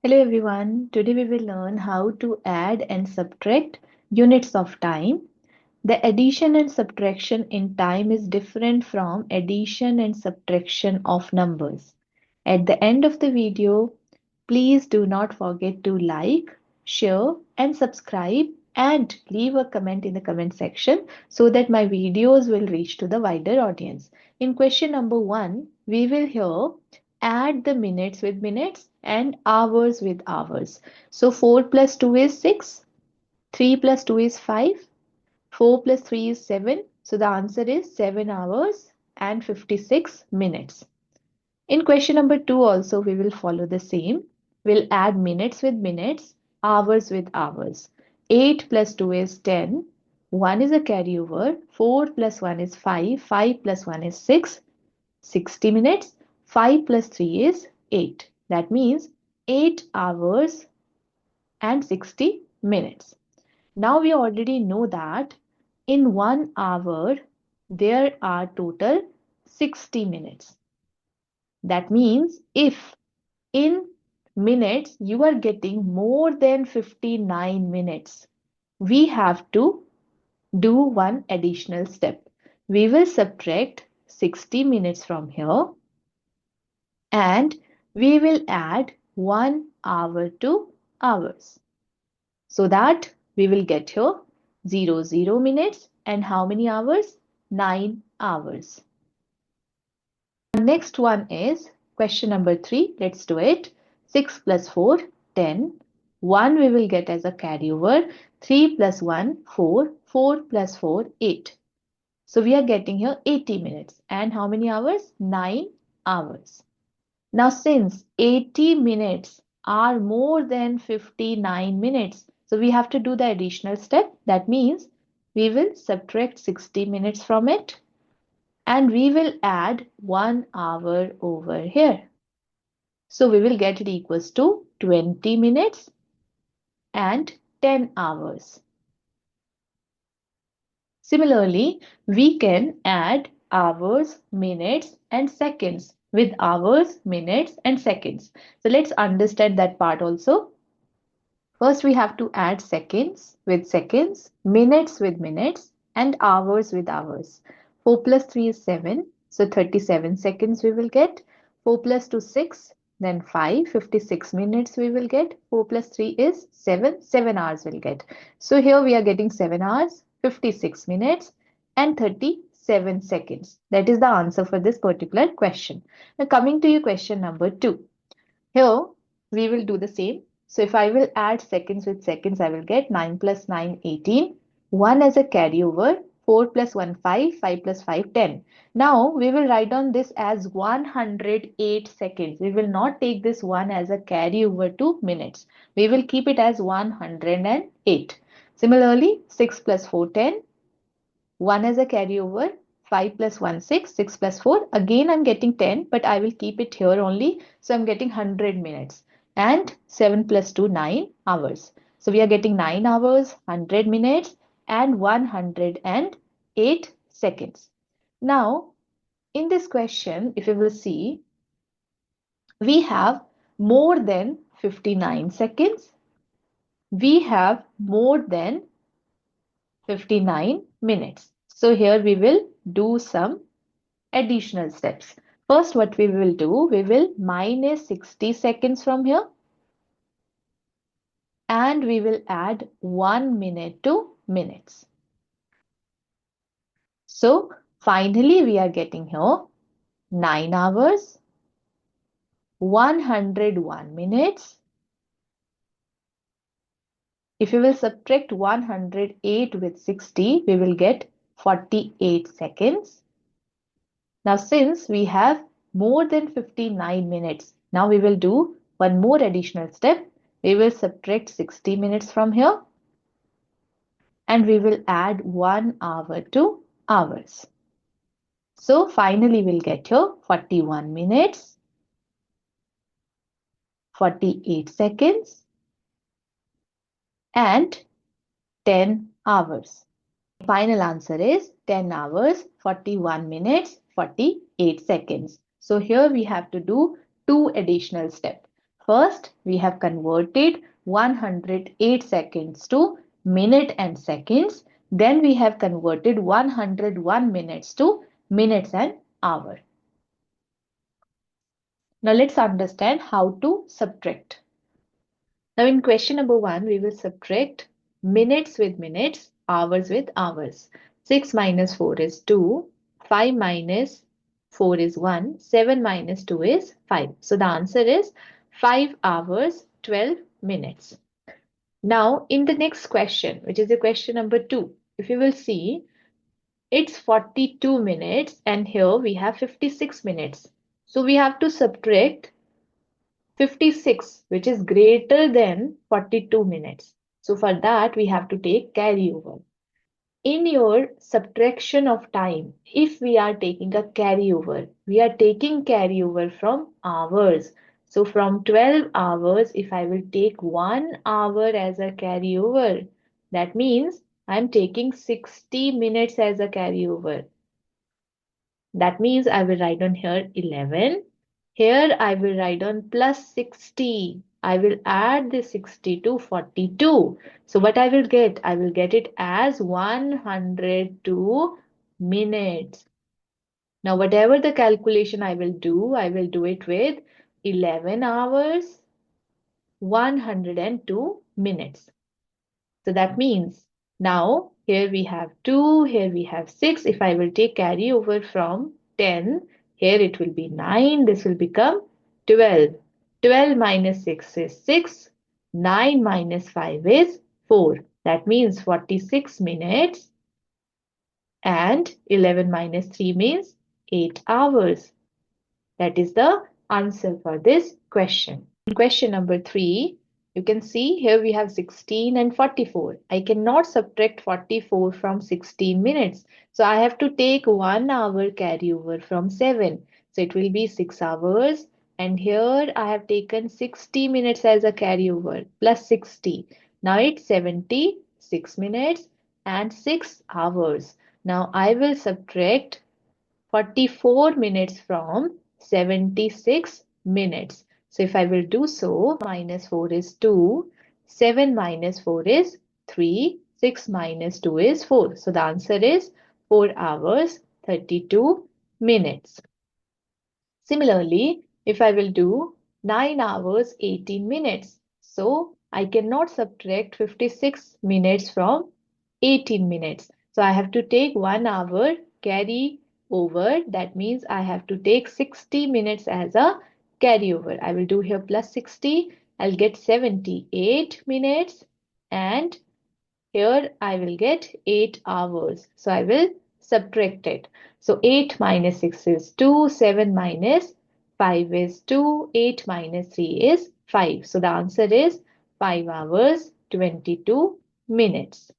Hello everyone. Today we will learn how to add and subtract units of time. The addition and subtraction in time is different from addition and subtraction of numbers. At the end of the video, please do not forget to like, share and subscribe and leave a comment in the comment section so that my videos will reach to the wider audience. In question number 1, we will hear add the minutes with minutes and hours with hours. So 4 plus 2 is 6, 3 plus 2 is 5, 4 plus 3 is 7. So the answer is 7 hours and 56 minutes. In question number 2 also we will follow the same. We'll add minutes with minutes, hours with hours. 8 plus 2 is 10. 1 is a carryover. 4 plus 1 is 5. 5 plus 1 is 6. 60 minutes. 5 plus 3 is 8. That means 8 hours and 60 minutes. Now we already know that in 1 hour there are total 60 minutes. That means if in minutes you are getting more than 59 minutes, we have to do one additional step. We will subtract 60 minutes from here and we will add 1 hour to hours. So that we will get here 0 minutes and how many hours? 9 hours. Next one is question number 3. Let's do it. 6 plus 4, 10. 1 we will get as a carryover. 3 plus 1, 4. 4 plus 4, 8. So we are getting here 80 minutes. And how many hours? 9 hours. Now since 80 minutes are more than 59 minutes, so we have to do the additional step. That means we will subtract 60 minutes from it and we will add 1 hour over here. So we will get it equals to 20 minutes and 10 hours. Similarly, we can add hours, minutes and seconds with hours, minutes and seconds. So let's understand that part also. First, we have to add seconds with seconds, minutes with minutes, and hours with hours. 4 plus 3 is 7, so 37 seconds we will get. 4 plus 2 6, then 5, 56 minutes we will get. 4 plus 3 is 7, 7 hours we'll get. So here we are getting 7 hours, 56 minutes, and 37 seconds. That is the answer for this particular question. Now coming to your question number 2. Here we will do the same. So if I will add seconds with seconds, I will get 9 plus 9, 18. 1 as a carryover, 4 plus 1, 5, 5 plus 5, 10. Now we will write down this as 108 seconds. We will not take this 1 as a carryover to minutes. We will keep it as 108. Similarly, 6 plus 4, 10. 1 as a carryover, 5 plus 1, 6, 6 plus 4. Again, I'm getting 10, but I will keep it here only. So I'm getting 100 minutes. And 7 plus 2, 9 hours. So we are getting 9 hours, 100 minutes, and 108 seconds. Now, in this question, if you will see, we have more than 59 seconds. We have more than 59 minutes. So here we will do some additional steps. First, what we will do, we will minus 60 seconds from here and we will add 1 minute to minutes. So finally, we are getting here 9 hours, 101 minutes. If we will subtract 108 with 60, we will get 48 seconds. Now, since we have more than 59 minutes, now we will do one more additional step. We will subtract 60 minutes from here and we will add 1 hour to hours. So finally, we'll get here 41 minutes, 48 seconds and 10 hours. Final answer is 10 hours, 41 minutes, 48 seconds. So here we have to do two additional steps. First, we have converted 108 seconds to minute and seconds. Then we have converted 101 minutes to minutes and hour. Now let's understand how to subtract. Now in question number 1, we will subtract minutes with minutes, hours with hours. 6 minus 4 is 2, 5 minus 4 is 1, 7 minus 2 is 5. So the answer is 5 hours 12 minutes. Now in the next question, which is the question number 2, if you will see, it's 42 minutes and here we have 56 minutes. So we have to subtract 56, which is greater than 42 minutes. So for that, we have to take carryover. In your subtraction of time, if we are taking a carryover, we are taking carryover from hours. So from 12 hours, if I will take 1 hour as a carryover, that means I'm taking 60 minutes as a carryover. That means I will write on here 11. Here I will write on plus 60. I will add the 60 to 42. So what I will get? I will get it as 102 minutes. Now whatever the calculation I will do it with 11 hours, 102 minutes. So that means now here we have 2, here we have 6. If I will take carry over from 10, here it will be 9. This will become 12. 12 minus 6 is 6. 9 minus 5 is 4. That means 46 minutes. And 11 minus 3 means 8 hours. That is the answer for this question. Question number 3, you can see here we have 16 and 44. I cannot subtract 44 from 16 minutes. So I have to take 1 hour carryover from 7. So it will be 6 hours. And here I have taken 60 minutes as a carryover plus 60. Now it's 76 minutes and 6 hours. Now I will subtract 44 minutes from 76 minutes. So if I will do so, minus 4 is 2, 7 minus 4 is 3, 6 minus 2 is 4. So the answer is 4 hours 32 minutes. Similarly, if I will do 9 hours 18 minutes, so I cannot subtract 56 minutes from 18 minutes. So I have to take 1 hour carry over. That means I have to take 60 minutes as a carryover. I will do here plus 60. I'll get 78 minutes and here I will get 8 hours. So I will subtract it. So 8 minus 6 is 2, 7 minus 5 is 2, 8 minus 3 is 5. So the answer is 5 hours 22 minutes.